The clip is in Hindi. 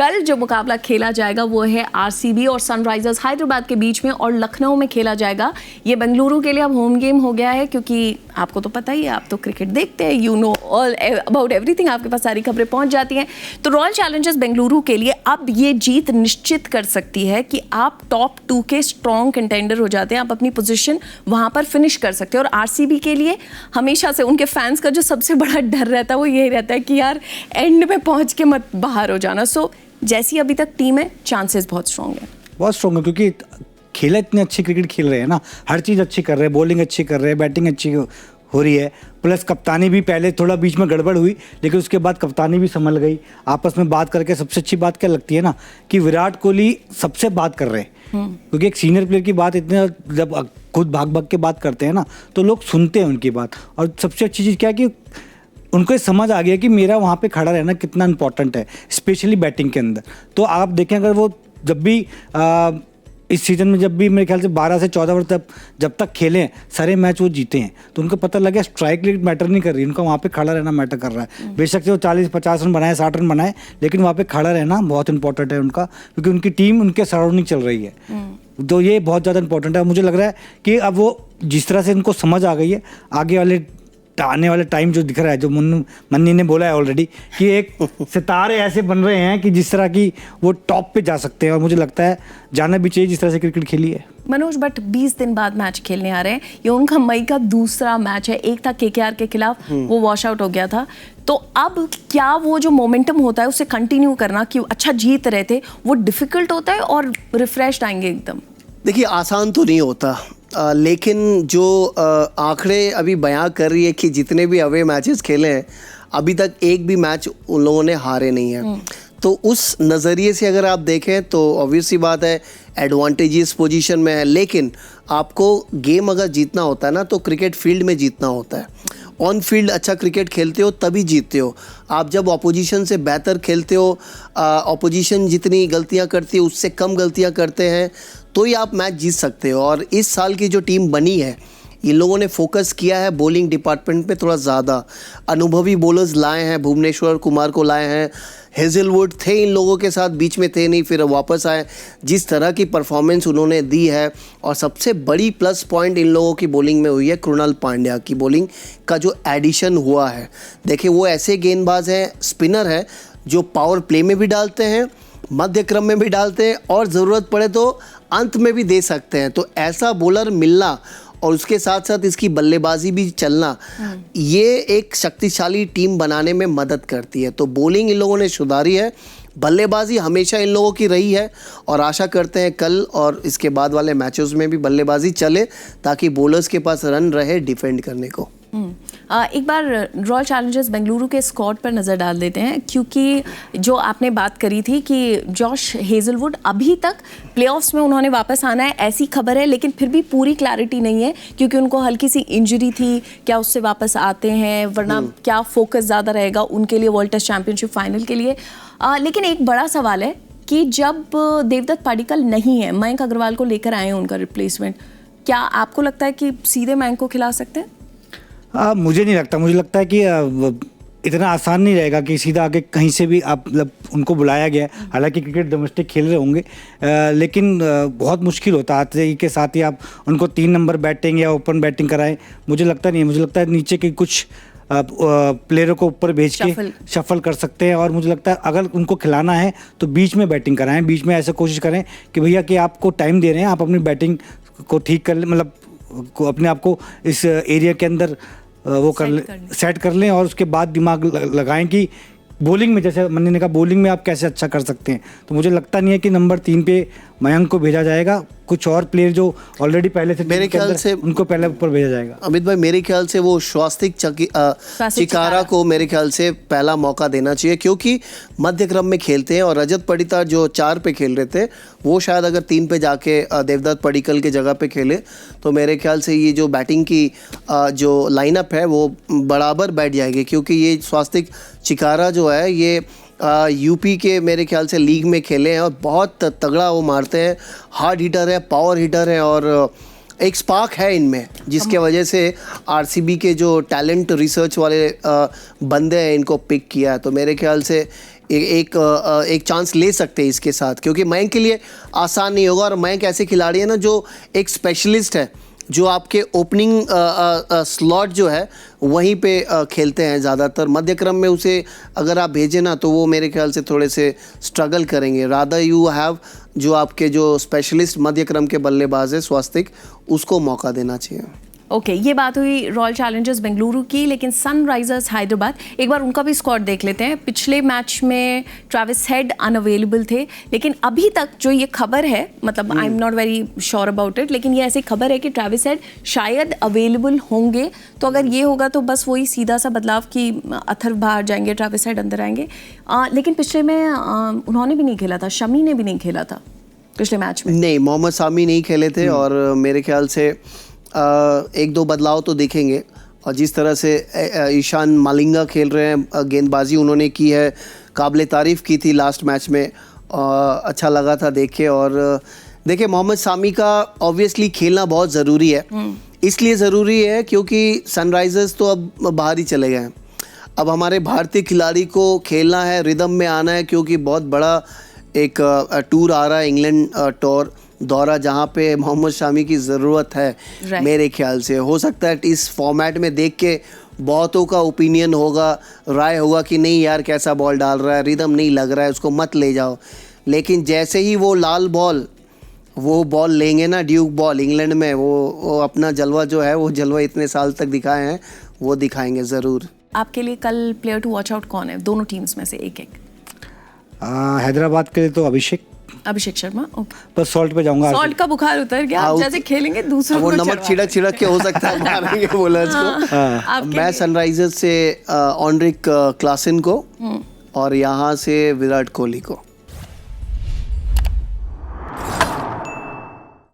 कल जो मुकाबला खेला जाएगा वो है आरसीबी और सनराइजर्स हैदराबाद के बीच में, और लखनऊ में खेला जाएगा। ये बेंगलुरु के लिए अब होम गेम हो गया है, क्योंकि आपको तो पता ही है, आप तो क्रिकेट देखते हैं, you know all about everything, आपके पास सारी खबरें पहुंच जाती हैं। तो रॉयल चैलेंजर्स बेंगलुरु के लिए अब ये जीत निश्चित कर सकती है कि आप टॉप 2 के स्ट्रॉन्ग कंटेंडर हो जाते हैं, आप अपनी पोजीशन वहां पर फिनिश कर सकते हैं। और आरसीबी के लिए हमेशा से उनके फैंस का जो सबसे बड़ा डर रहता है वो यही रहता है कि यार एंड में पहुंच के मत बाहर हो जाना। सो जैसी अभी तक टीम है, चांसेस बहुत स्ट्रॉन्ग है, बहुत स्ट्रॉन्ग है, क्योंकि खेला इतनी अच्छी क्रिकेट खेल रहे हैं ना, हर चीज़ अच्छी कर रहे हैं, बॉलिंग अच्छी कर रहे हैं, बैटिंग अच्छी हो रही है, प्लस कप्तानी भी पहले थोड़ा बीच में गड़बड़ हुई, लेकिन उसके बाद कप्तानी भी संभल गई। आपस में बात करके सबसे अच्छी बात क्या लगती है ना, कि विराट कोहली सबसे बात कर रहे हैं, क्योंकि एक सीनियर प्लेयर की बात इतने जब खुद भाग भाग के बात करते हैं ना, तो लोग सुनते हैं उनकी बात। और सबसे अच्छी चीज़ क्या है कि उनको समझ आ गया कि मेरा वहाँ पे खड़ा रहना कितना इंपॉर्टेंट है, स्पेशली बैटिंग के अंदर। तो आप देखें, अगर वो जब भी इस सीज़न में जब भी मेरे ख्याल से 12 से 14 वर्ष तक जब तक खेले हैं, सारे मैच वो जीते हैं, तो उनको पता लगा स्ट्राइक रेट मैटर नहीं कर रही, उनका वहाँ पे खड़ा रहना मैटर कर रहा है। बेशक से वो 40-50 रन बनाए, 60 रन बनाए, लेकिन वहाँ पे खड़ा रहना बहुत इंपॉर्टेंट है उनका, क्योंकि उनकी टीम उनके सराउंडिंग चल रही है। तो ये बहुत ज़्यादा इंपॉर्टेंट है। मुझे लग रहा है कि अब वो जिस तरह से इनको समझ आ गई है, आगे वाले आने वाले टाइम जो दिख रहा है, जो मन्नी ने बोला है ऑलरेडी, कि एक सितारे ऐसे बन रहे हैं कि जिस तरह की वो टॉप पे जा सकते हैं, और मुझे लगता है जाना भी चाहिए जिस तरह से क्रिकेट खेली है। मनोज, बट 20 दिन बाद मैच खेलने आ रहे हैं, ये उनका मई का दूसरा मैच है, एक था केकेआर के खिलाफ, वो वॉश आउट हो गया था। तो अब क्या वो जो मोमेंटम होता है उसे कंटिन्यू करना, कि अच्छा जीत रहे थे, वो डिफिकल्ट होता है और रिफ्रेश्ड आएंगे एकदम? देखिए, आसान तो नहीं होता, लेकिन जो आंकड़े अभी बयां कर रही है कि जितने भी अवे मैचेस खेले हैं, अभी तक एक भी मैच उन लोगों ने हारे नहीं है। तो उस नज़रिए से अगर आप देखें तो ऑब्वियस सी बात है, एडवांटेजियस पोजीशन में है। लेकिन आपको गेम अगर जीतना होता है ना, तो क्रिकेट फील्ड में जीतना होता है। ऑन फील्ड अच्छा क्रिकेट खेलते हो तभी जीतते हो। आप जब ऑपोजिशन से बेहतर खेलते हो, ऑपोजिशन जितनी गलतियां करती है उससे कम गलतियां करते हैं, तो ही आप मैच जीत सकते हो। और इस साल की जो टीम बनी है, इन लोगों ने फोकस किया है बॉलिंग डिपार्टमेंट पे थोड़ा ज़्यादा। अनुभवी बॉलर्स लाए हैं, भुवनेश्वर कुमार को लाए हैं, हेजलवुड थे इन लोगों के साथ, बीच में थे नहीं, फिर वापस आए। जिस तरह की परफॉर्मेंस उन्होंने दी है, और सबसे बड़ी प्लस पॉइंट इन लोगों की बॉलिंग में हुई है, कृणाल पांड्या की बॉलिंग का जो एडिशन हुआ है। देखिए, वो ऐसे गेंदबाज हैं, स्पिनर है, जो पावर प्ले में भी डालते हैं, मध्य क्रम में भी डालते हैं, और ज़रूरत पड़े तो अंत में भी दे सकते हैं। तो ऐसा बॉलर मिलना और उसके साथ साथ इसकी बल्लेबाजी भी चलना, ये एक शक्तिशाली टीम बनाने में मदद करती है। तो बॉलिंग इन लोगों ने सुधारी है, बल्लेबाजी हमेशा इन लोगों की रही है, और आशा करते हैं कल और इसके बाद वाले मैचेस में भी बल्लेबाजी चले, ताकि बॉलर्स के पास रन रहे डिफेंड करने को। एक बार रॉयल चैलेंजर्स बेंगलुरु के स्क्वाड पर नज़र डाल देते हैं, क्योंकि जो आपने बात करी थी कि जॉश हेजलवुड अभी तक प्लेऑफ्स में उन्होंने वापस आना है, ऐसी खबर है, लेकिन फिर भी पूरी क्लैरिटी नहीं है, क्योंकि उनको हल्की सी इंजरी थी। क्या उससे वापस आते हैं, वरना क्या फोकस ज़्यादा रहेगा उनके लिए वर्ल्ड टेस्ट चैंपियनशिप फाइनल के लिए? लेकिन एक बड़ा सवाल है कि जब देवदत्त पाडिक्कल नहीं है, मयंक अग्रवाल को लेकर आए हैं उनका रिप्लेसमेंट, क्या आपको लगता है कि सीधे मयंक को खिला सकते हैं? मुझे नहीं लगता। मुझे लगता है कि इतना आसान नहीं रहेगा कि सीधा आके कहीं से भी आप मतलब उनको बुलाया गया है। हालांकि क्रिकेट डोमेस्टिक खेल रहे होंगे, लेकिन बहुत मुश्किल होता है आते के साथ ही आप उनको 3 नंबर बैटिंग या ओपन बैटिंग कराएं। मुझे लगता नहीं है। मुझे लगता है नीचे के कुछ प्लेयरों को ऊपर भेज के शफल कर सकते हैं, और मुझे लगता है अगर उनको खिलाना है तो बीच में बैटिंग कराएं। बीच में ऐसे कोशिश करें कि भैया कि आपको टाइम दे रहे हैं, आप अपनी बैटिंग को ठीक कर लें, मतलब को अपने आप को इस एरिया के अंदर वो सेट कर लें, और उसके बाद दिमाग लगाएं कि बॉलिंग में, जैसे मन्नी ने कहा, बॉलिंग में आप कैसे अच्छा कर सकते हैं। तो मुझे लगता नहीं है कि नंबर 3 पे मयंक को भेजा जाएगा। कुछ और प्लेयर जो ऑलरेडी पहले से मेरे ख्याल से उनको पहले ऊपर भेजा जाएगा। अमित भाई, मेरे ख्याल से वो स्वास्तिक चिकारा को मेरे ख्याल से पहला मौका देना चाहिए, क्योंकि मध्य क्रम में खेलते हैं, और रजत पडिक्कल जो 4 पे खेल रहे थे, वो शायद अगर 3 पे जाके देवदत्त पडिक्कल के जगह पे खेले, तो मेरे ख्याल से ये जो बैटिंग की जो लाइनअप है वो बराबर बैठ जाएगी। क्योंकि ये स्वास्तिक चिकारा जो है, ये यूपी के मेरे ख्याल से लीग में खेले हैं, और बहुत तगड़ा वो मारते हैं, हार्ड हिटर है, पावर हिटर है, और एक स्पार्क है इनमें, जिसके वजह से आरसीबी के जो टैलेंट रिसर्च वाले बंदे हैं, इनको पिक किया है। तो मेरे ख्याल से एक चांस ले सकते हैं इसके साथ, क्योंकि मयंक के लिए आसान नहीं होगा। और मयंक ऐसे खिलाड़ी है ना जो एक स्पेशलिस्ट है, जो आपके ओपनिंग स्लॉट जो है वहीं पे खेलते हैं ज़्यादातर। मध्य क्रम में उसे अगर आप भेजें ना तो वो मेरे ख्याल से थोड़े से स्ट्रगल करेंगे। रादर यू हैव जो आपके जो स्पेशलिस्ट मध्य क्रम के बल्लेबाज है स्वास्तिक, उसको मौका देना चाहिए। ओके, ये बात हुई रॉयल चैलेंजर्स बेंगलुरु की, लेकिन सनराइजर्स हैदराबाद, एक बार उनका भी स्क्वाड देख लेते हैं। पिछले मैच में ट्रेविस हेड अनअवेलेबल थे, लेकिन अभी तक जो ये खबर है, मतलब I am not very sure about it, लेकिन ये ऐसी खबर है कि ट्रेविस हेड शायद अवेलेबल होंगे। तो अगर ये होगा तो बस वही सीधा सा बदलाव कि अथर्व बाहर जाएंगे, ट्रेविस हेड अंदर आएंगे। लेकिन पिछले में उन्होंने भी नहीं खेला था, शमी ने भी नहीं खेला था पिछले मैच में। नहीं, मोहम्मद सामी नहीं खेले थे और मेरे ख्याल से एक दो बदलाव तो दिखेंगे। और जिस तरह से ईशान मालिंगा खेल रहे हैं, गेंदबाजी उन्होंने की है, काबिल तारीफ़ की थी लास्ट मैच में, अच्छा लगा था देख के। और देखिए मोहम्मद सामी का ऑब्वियसली खेलना बहुत ज़रूरी है। इसलिए ज़रूरी है क्योंकि सनराइज़र्स तो अब बाहर ही चले गए हैं। अब हमारे भारतीय खिलाड़ी को खेलना है, रिदम में आना है, क्योंकि बहुत बड़ा एक टूर आ रहा है, इंग्लैंड टूर दौरा, जहाँ पे मोहम्मद शामी की ज़रूरत है। मेरे ख्याल से हो सकता है इस फॉर्मेट में देख के बहुतों का ओपिनियन होगा, राय होगा कि नहीं यार कैसा बॉल डाल रहा है, रिदम नहीं लग रहा है, उसको मत ले जाओ। लेकिन जैसे ही वो लाल बॉल वो बॉल लेंगे ना, ड्यूक बॉल इंग्लैंड में, वो अपना जलवा जो है, वो जलवा इतने साल तक दिखाए हैं, वो दिखाएंगे ज़रूर। आपके लिए कल प्लेयर टू वॉच आउट कौन है, दोनों टीम्स में से एक एक? हैदराबाद के लिए तो अभिषेक शर्मा। ओके, बस सॉल्ट पे जाऊंगा। सॉल्ट का बुखार उतर गया, आप जैसे खेलेंगे दूसरों वो को नमक छिड़क के हो सकता है मारेंगे बॉलर्स को। मैं सनराइजर्स से ऑनरिक क्लासन को और यहाँ से विराट कोहली को।